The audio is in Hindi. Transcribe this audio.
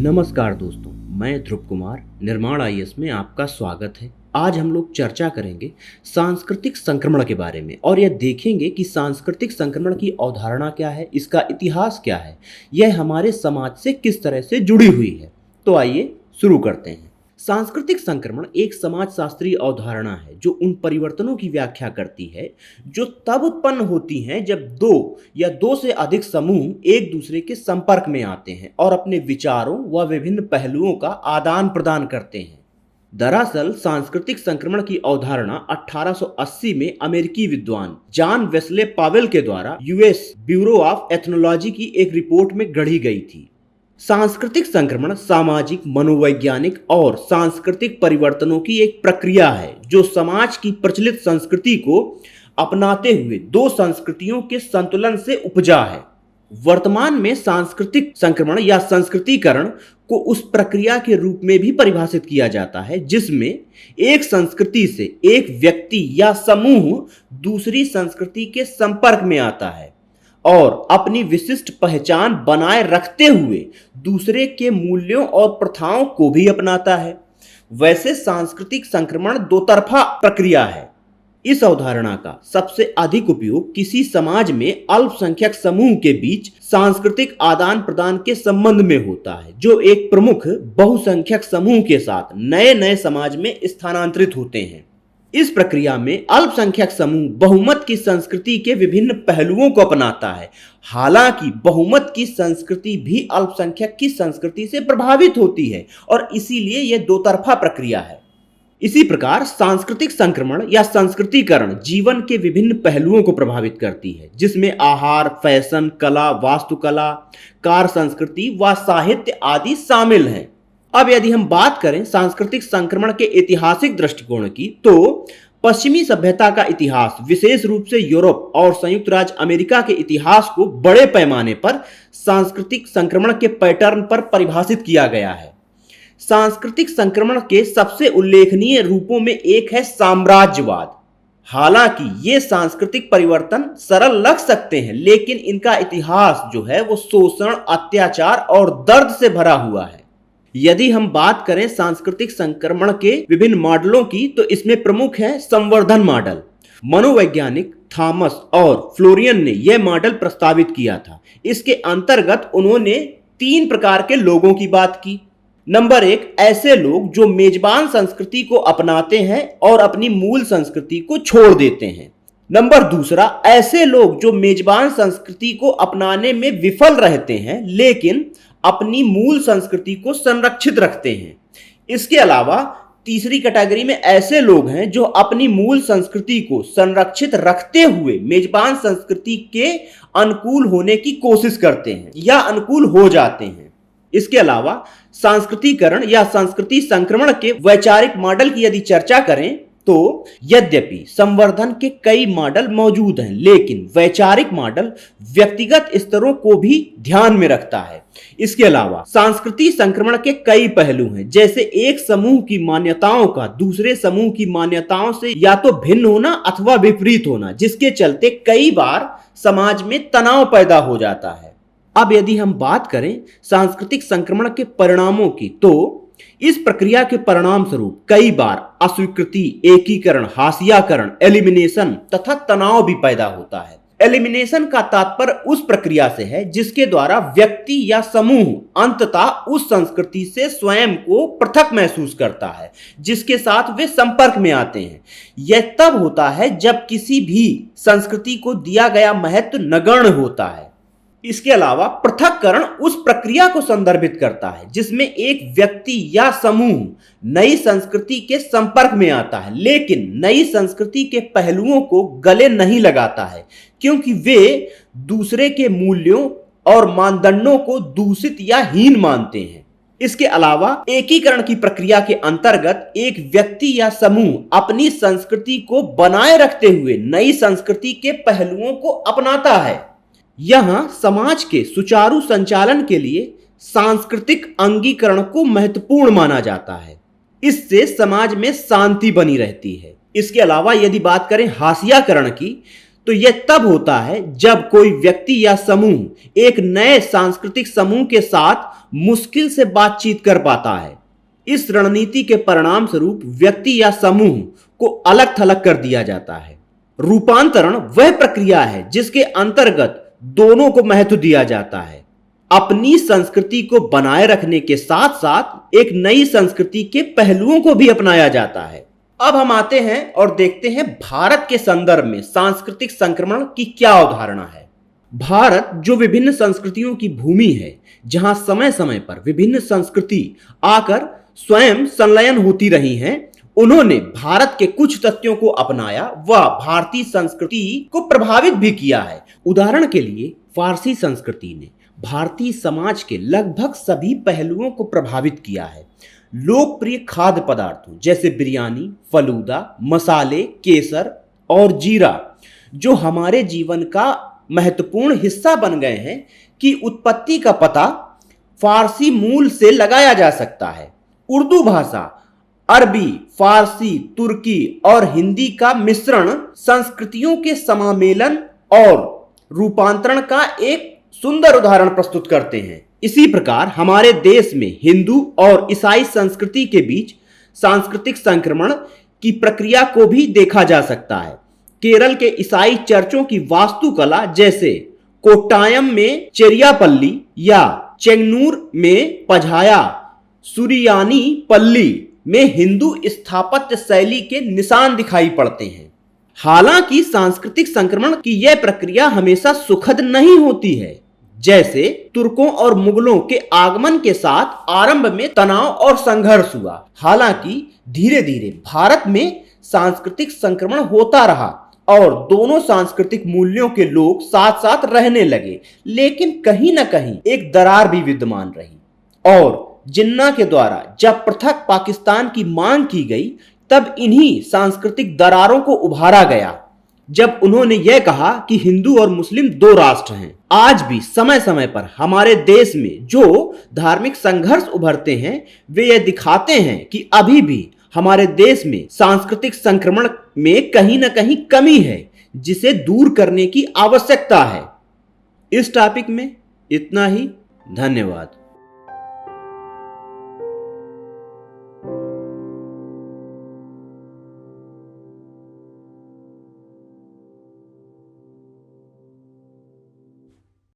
नमस्कार दोस्तों, मैं ध्रुव कुमार निर्माण आईएएस में आपका स्वागत है। आज हम लोग चर्चा करेंगे सांस्कृतिक संक्रमण के बारे में और यह देखेंगे कि सांस्कृतिक संक्रमण की अवधारणा क्या है, इसका इतिहास क्या है, यह हमारे समाज से किस तरह से जुड़ी हुई है। तो आइए शुरू करते हैं। सांस्कृतिक संक्रमण एक समाजशास्त्रीय अवधारणा है जो उन परिवर्तनों की व्याख्या करती है जो तब उत्पन्न होती हैं जब दो या दो से अधिक समूह एक दूसरे के संपर्क में आते हैं और अपने विचारों व विभिन्न पहलुओं का आदान प्रदान करते हैं। दरअसल सांस्कृतिक संक्रमण की अवधारणा 1880 में अमेरिकी विद्वान जॉन वेस्ले पावेल के द्वारा यूएस ब्यूरो ऑफ एथनोलॉजी की एक रिपोर्ट में गढ़ी गई थी। सांस्कृतिक संक्रमण सामाजिक, मनोवैज्ञानिक और सांस्कृतिक परिवर्तनों की एक प्रक्रिया है जो समाज की प्रचलित संस्कृति को अपनाते हुए दो संस्कृतियों के संतुलन से उपजा है। वर्तमान में सांस्कृतिक संक्रमण या संस्कृतिकरण को उस प्रक्रिया के रूप में भी परिभाषित किया जाता है जिसमें एक संस्कृति से एक व्यक्ति या समूह दूसरी संस्कृति के संपर्क में आता है और अपनी विशिष्ट पहचान बनाए रखते हुए दूसरे के मूल्यों और प्रथाओं को भी अपनाता है। वैसे सांस्कृतिक संक्रमण दो तरफा प्रक्रिया है। इस अवधारणा का सबसे अधिक उपयोग किसी समाज में अल्पसंख्यक समूह के बीच सांस्कृतिक आदान प्रदान के संबंध में होता है जो एक प्रमुख बहुसंख्यक समूह के साथ नए नए समाज में स्थानांतरित होते हैं। इस प्रक्रिया में अल्पसंख्यक समूह बहुमत की संस्कृति के विभिन्न पहलुओं को अपनाता है, हालांकि बहुमत की संस्कृति भी अल्पसंख्यक की संस्कृति से प्रभावित होती है और इसीलिए यह दो तरफा प्रक्रिया है। इसी प्रकार सांस्कृतिक संक्रमण या संस्कृतिकरण जीवन के विभिन्न पहलुओं को प्रभावित करती है जिसमें आहार, फैशन, कला, वास्तुकला, कार्य संस्कृति व साहित्य आदि शामिल हैं। अब यदि हम बात करें सांस्कृतिक संक्रमण के ऐतिहासिक दृष्टिकोण की तो पश्चिमी सभ्यता का इतिहास विशेष रूप से यूरोप और संयुक्त राज्य अमेरिका के इतिहास को बड़े पैमाने पर सांस्कृतिक संक्रमण के पैटर्न पर परिभाषित किया गया है। सांस्कृतिक संक्रमण के सबसे उल्लेखनीय रूपों में एक है साम्राज्यवाद। हालांकि ये सांस्कृतिक परिवर्तन सरल लग सकते हैं लेकिन इनका इतिहास जो है वो शोषण, अत्याचार और दर्द से भरा हुआ है। यदि हम बात करें सांस्कृतिक संक्रमण के विभिन्न मॉडलों की तो इसमें प्रमुख है संवर्धन मॉडल। मनोवैज्ञानिक थॉमस और फ्लोरियन ने यह मॉडल प्रस्तावित किया था। इसके अंतर्गत उन्होंने 3 प्रकार के लोगों की बात की। नंबर 1, ऐसे लोग जो मेजबान संस्कृति को अपनाते हैं और अपनी मूल संस्कृति को छोड़ देते हैं। नंबर 2, ऐसे लोग जो मेजबान संस्कृति को अपनाने में विफल रहते हैं लेकिन अपनी मूल संस्कृति को संरक्षित रखते हैं। इसके अलावा तीसरी कैटेगरी में ऐसे लोग हैं जो अपनी मूल संस्कृति को संरक्षित रखते हुए मेजबान संस्कृति के अनुकूल होने की कोशिश करते हैं या अनुकूल हो जाते हैं। इसके अलावा सांस्कृतिकरण या संस्कृति संक्रमण के वैचारिक मॉडल की यदि चर्चा करें तो यद्यपि संवर्धन के कई मॉडल मौजूद हैं लेकिन वैचारिक मॉडल व्यक्तिगत स्तरों को भी ध्यान में रखता है। इसके अलावा सांस्कृतिक संक्रमण के कई पहलू हैं जैसे एक समूह की मान्यताओं का दूसरे समूह की मान्यताओं से या तो भिन्न होना अथवा विपरीत होना जिसके चलते कई बार समाज में तनाव पैदा हो जाता है। अब यदि हम बात करें सांस्कृतिक संक्रमण के परिणामों की तो इस प्रक्रिया के परिणाम स्वरूप कई बार अस्वीकृति, एकीकरण, हाशियाकरण, एलिमिनेशन तथा तनाव भी पैदा होता है। एलिमिनेशन का तात्पर्य उस प्रक्रिया से है जिसके द्वारा व्यक्ति या समूह अंततः उस संस्कृति से स्वयं को पृथक महसूस करता है जिसके साथ वे संपर्क में आते हैं। यह तब होता है जब किसी भी संस्कृति को दिया गया महत्व नगण्य होता है। इसके अलावा पृथक्करण उस प्रक्रिया को संदर्भित करता है जिसमें एक व्यक्ति या समूह नई संस्कृति के संपर्क में आता है लेकिन नई संस्कृति के पहलुओं को गले नहीं लगाता है क्योंकि वे दूसरे के मूल्यों और मानदंडों को दूषित या हीन मानते हैं। इसके अलावा एकीकरण की प्रक्रिया के अंतर्गत एक व्यक्ति या समूह अपनी संस्कृति को बनाए रखते हुए नई संस्कृति के पहलुओं को अपनाता है। यहां समाज के सुचारू संचालन के लिए सांस्कृतिक अंगीकरण को महत्वपूर्ण माना जाता है। इससे समाज में शांति बनी रहती है। इसके अलावा यदि बात करें हाशियाकरण की तो यह तब होता है जब कोई व्यक्ति या समूह एक नए सांस्कृतिक समूह के साथ मुश्किल से बातचीत कर पाता है। इस रणनीति के परिणाम स्वरूप व्यक्ति या समूह को अलग थलग कर दिया जाता है। रूपांतरण वह प्रक्रिया है जिसके अंतर्गत दोनों को महत्व दिया जाता है। अपनी संस्कृति को बनाए रखने के साथ साथ एक नई संस्कृति के पहलुओं को भी अपनाया जाता है। अब हम आते हैं और देखते हैं भारत के संदर्भ में सांस्कृतिक संक्रमण की क्या अवधारणा है। भारत जो विभिन्न संस्कृतियों की भूमि है, जहां समय समय पर विभिन्न संस्कृति आकर स्वयं संलयन होती रही हैं, उन्होंने भारत के कुछ तथ्यों को अपनाया व भारतीय संस्कृति को प्रभावित भी किया है। उदाहरण के लिए फारसी संस्कृति ने भारतीय समाज के लगभग सभी पहलुओं को प्रभावित किया है। लोकप्रिय खाद्य पदार्थों जैसे बिरयानी, फलूदा, मसाले, केसर और जीरा जो हमारे जीवन का महत्वपूर्ण हिस्सा बन गए हैं, की उत्पत्ति का पता फारसी मूल से लगाया जा सकता है। उर्दू भाषा अरबी, फारसी, तुर्की और हिंदी का मिश्रण संस्कृतियों के समामेलन और रूपांतरण का एक सुंदर उदाहरण प्रस्तुत करते हैं। इसी प्रकार हमारे देश में हिंदू और ईसाई संस्कृति के बीच सांस्कृतिक संक्रमण की प्रक्रिया को भी देखा जा सकता है। केरल के ईसाई चर्चों की वास्तुकला जैसे कोट्टायम में चेरियापल्ली या चेंगनूर में पझाया सुरियानी पल्ली में हिंदू स्थापत्य शैली के निशान दिखाई पड़ते हैं। हालांकि सांस्कृतिक संक्रमण की यह प्रक्रिया हमेशा सुखद नहीं होती है। जैसे तुर्कों और मुगलों के आगमन के साथ आरंभ में तनाव और संघर्ष हुआ। हालांकि धीरे धीरे भारत में सांस्कृतिक संक्रमण होता रहा और दोनों सांस्कृतिक मूल्यों के लोग साथ साथ रहने लगे, लेकिन कहीं ना कहीं एक दरार भी विद्यमान रही। और जिन्ना के द्वारा जब पृथक पाकिस्तान की मांग की गई, तब इन्हीं सांस्कृतिक दरारों को उभारा गया जब उन्होंने यह कहा कि हिंदू और मुस्लिम दो राष्ट्र हैं। आज भी समय समय पर हमारे देश में जो धार्मिक संघर्ष उभरते हैं, वे यह दिखाते हैं कि अभी भी हमारे देश में सांस्कृतिक संक्रमण में कहीं ना कहीं कमी है, जिसे दूर करने की आवश्यकता है। इस टॉपिक में इतना ही। धन्यवाद।